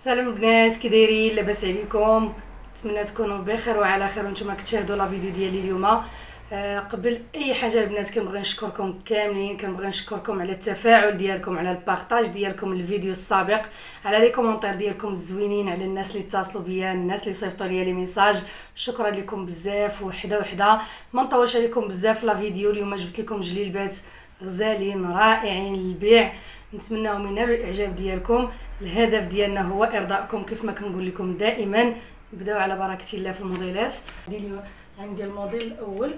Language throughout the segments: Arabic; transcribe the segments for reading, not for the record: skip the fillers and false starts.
سلام البنات، كي دايرين؟ لاباس عليكم؟ نتمنى تكونوا بخير وعلى خير وانتم كتشاهدوا لا فيديو ديالي اليوم. قبل اي حاجه البنات كنبغي نشكركم كاملين، كنبغي نشكركم على التفاعل ديالكم، على البارطاج ديالكم الفيديو السابق، على لي كومونتير ديالكم الزوينين، على الناس اللي اتصلوا بيا، الناس اللي صيفطوا لي لي ميساج. شكرا لكم بزاف. وحده وحده ما نطولش عليكم بزاف لا فيديو. اليوم جبت لكم جليلبات غزالين رائعين للبيع، نتمناهم ينالوا الاعجاب ديالكم. الهدف ديالنا هو ارضائكم كيف ما كنقول لكم دائما. نبداو على بركه الله في الموديلات. عندي الموديل الاول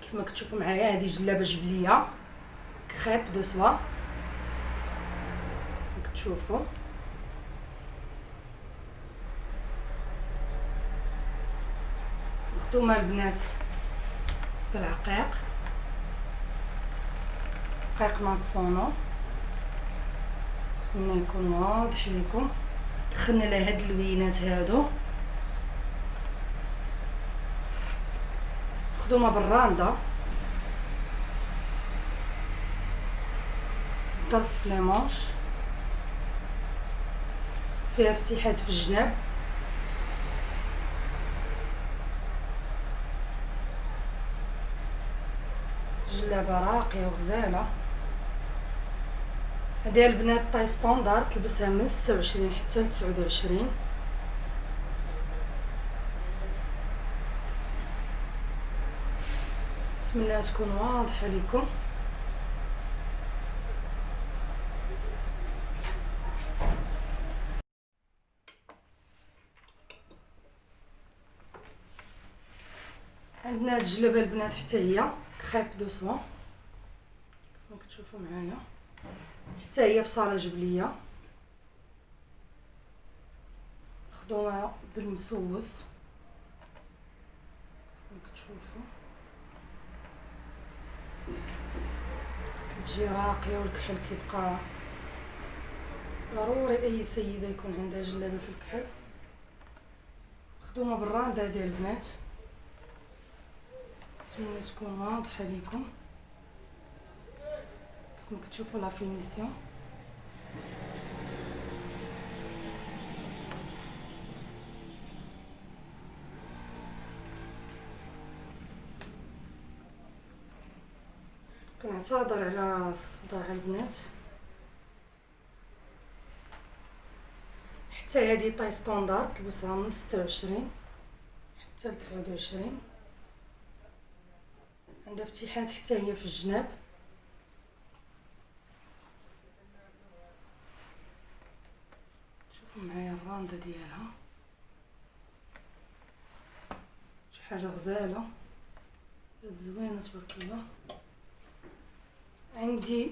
كيف ما كتشوفوا معايا، هذه جلابه جبليه كريب دو سوا كتشوفوا. مخدومه البنات بالعقيق، رقيق ماكسونو. نتمنى يكون واضح لكم. دخلنا لهاد اللوينات هادو، مخدومه بالراندا، طرس في ليمونش، فيها فتيحات في الجناب، جلابه راقيه وغزاله. هذه البنات طاي ستاندرد، تلبسها من 26 حتى ل 29. نتمنى تكون واضحه لكم. عندنا هاد الجلابه البنات حتى هي كريب دو سوا كما كتشوفوا معايا، حتى هي في صاله جبليه، مخدومه بالمسوس كما كتشوفوا. كتجي راقيه والكحل كيبقى ضروري اي سيده يكون عندها جلابه في الكحل. مخدومه بالراندا ديال البنات، نتمنى تكون واضحه لكم. كما كتشوفوا لا فينيسيون. كنعتذر على الصداع البنات. حتى هذه طاي ستاندرد، تلبسها من 26 حتى ل 29. عندها فتيحات حتى هي في الجناب. شوفوا معايا الراندا ديالها، شي حاجه غزاله زوينه تبارك الله. عندي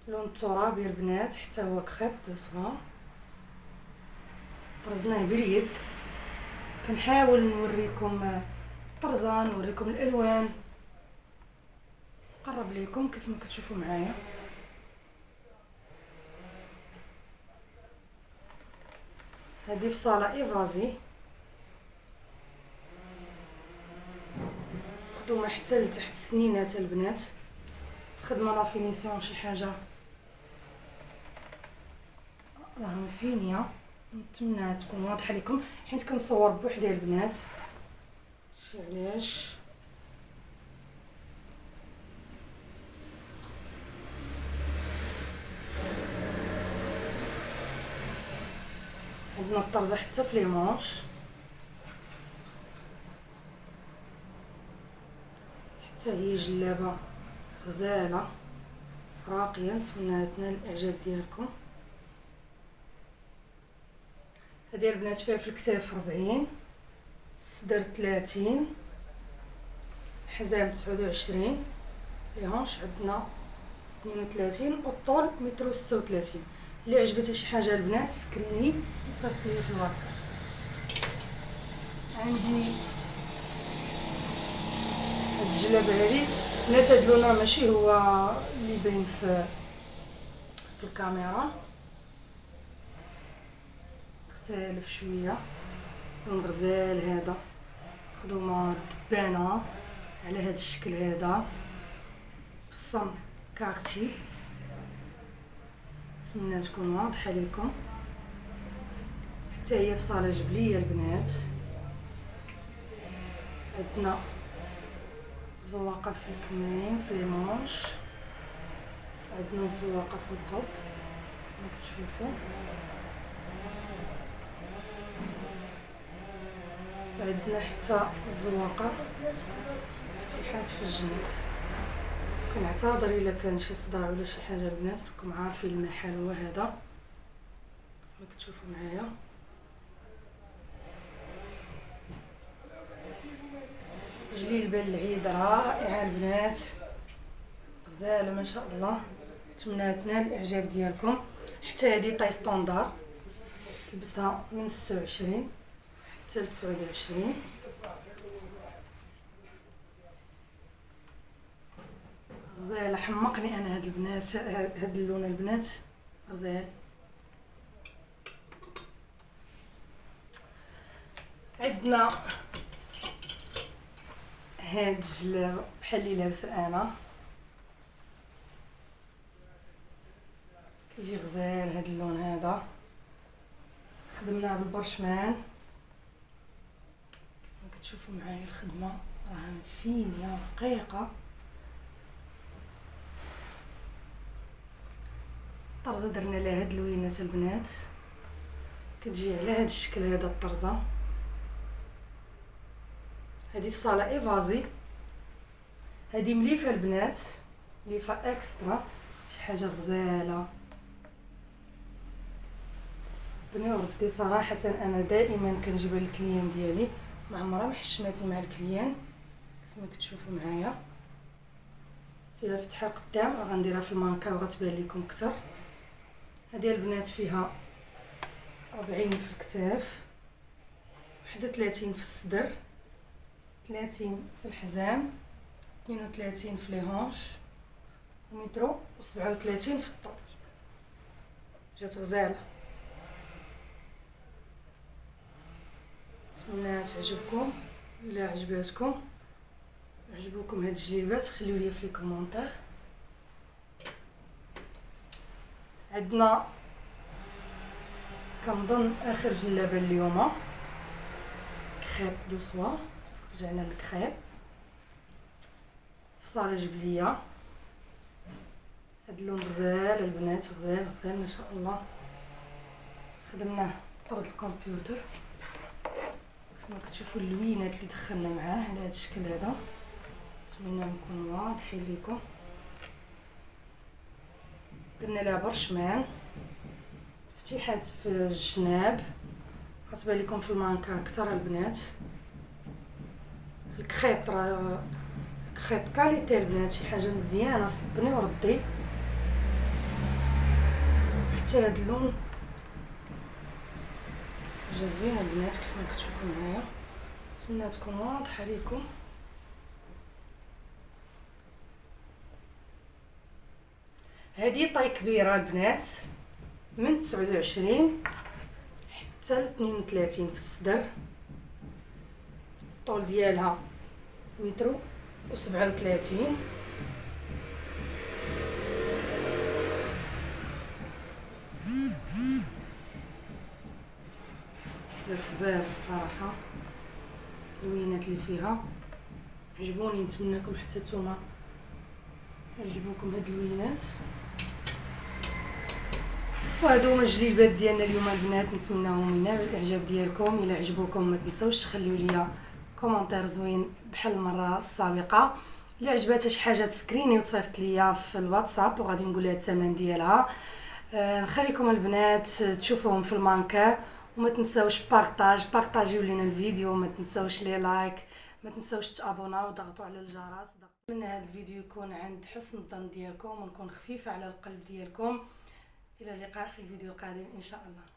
لون الترابي البنات، حتى هو كريب دو سوا، طرزناه باليد. كنحاول نوريكم الطرزه، نوريكم الالوان، قرب ليكم كيف ما كتشوفوا معايا. هذه في صاله ايفازي، مخدومه حتى لتحت السنينات البنات، خدمه لا فينيسيون شي حاجه راهم فينيا. نتمنى تكون واضحه لكم حيت كنصور بوحدي البنات، شي علاش. عندنا الطرزه حتى في ليمونش، حتى هي جلابه غزاله راقيه، نتمنى تنال الاعجاب ديالكم. هذه البنات فيها في الكتاف 40، الصدر 30، حزام 29، ليهونش عندنا 32، والطول متر 36. اللي عجبتها شي حاجه البنات سكريني صيفط لي في الواتساب. عندي هاد الجلابه هذه بنات، هاد اللون ماشي هو اللي باين في الكاميرا، اختلف شويه. لون غزال هذا، مخدومه دبانه على هذا الشكل هذا، بالصم كارتي. نتمنى تكون واضحه لكم. حتى هي في صاله جبليه البنات. عندنا الزواقه في الكمين في المونش، عندنا الزواقه في القب كما كتشوفوا، عندنا حتى الزواقه فتحات في الجنب. كنعتذر الا كان شي صداع ولا شي حاجه البنات، راكم عارفين المحل هو هذا كما كتشوفوا معايا. جليل بال العيد رائعه البنات، غزاله ما شاء الله. نتمنى تنال الاعجاب ديالكم. حتى هذه طاي ستوندار تلبسها من 26 حتى ل 29. غزاله حمقني انا هاد البنات، هاد اللون البنات غزال. عندنا هاد الجلاب بحال اللي لابسه انا، كيجي غزال هاد اللون هذا. خدمناه بالبرشمان كما كتشوفوا معايا. الخدمه راها فينيه رقيقه. الطرزه درنا لها هاد اللوينات البنات، كتجي على هاد الشكل هذا الطرزه. هذه في صاله ايفازي، هذه مليفه البنات، مليفه اكسترا، شي حاجه غزاله. صبني وردي صراحه انا دائما كنجيبها للكليان ديالي، ما عمرها ما حشمتني مع الكليان كما كتشوفوا معايا. فيها فتحه قدام، غنديرها في المانكا وغتبان لكم اكثر. هذه البنات فيها 40 في الكتاف، 31 في الصدر، 30 في الحزام، 32 في لي هونش، ومترو و37 في الطول. جات غزاله. نتمنى تعجبكم. الا عجباتكم عجبوكم هاد الجليبات خليو لي في لي كومونتير. عندنا كنظن اخر جلابه اليوم كريب دو سوا. رجعنا للكريب في صاله جبليه. هاد اللون غزال البنات، غزال غزال ما شاء الله. خدمناه طرز الكمبيوتر كما كتشوفوا. اللوينات اللي دخلنا معاه على هذا الشكل هذا، نتمنى نكون واضحين لكم. درنا لها برشمان، فتحات في الجناب، غتبان لكم في المانكا اكثر البنات. الكريب راه كريب كاليتي البنات، شي حاجه مزيانه. صبني وردي. حتى هاد اللون جا زوين البنات كيف ما كتشوفوا معايا. نتمنى تكون واضحه لكم. هذه طاي كبيره البنات، من 29 حتى ل 32 في الصدر. الطول ديالها متر و37. جات غزاله الصراحه. اللوينات اللي فيها عجبوني، نتمنىكم حتى نتوما عجبوكم هاد اللوينات. وهادو هما الجليبات ديالنا اليوم البنات، نتمناهم ينالوا الاعجاب ديالكم. الا عجبوكم ما تنسوش تخليو ليا كومونتير زوين بحال المره السابقه. اللي عجباتها شي حاجه تسكريني وتصيفط ليا في الواتساب وغادي نقول لها الثمن ديالها. نخليكم البنات تشوفوهم في المانكا، وما تنسوش بارطاجيو لينا الفيديو، ما تنسوش لي لايك، ما تنسوش تابوناو وضغطوا على الجرس. نتمنى هذا الفيديو يكون عند حسن الظن ديالكم ونكون خفيفه على القلب ديالكم. الى اللقاء في الفيديو القادم ان شاء الله.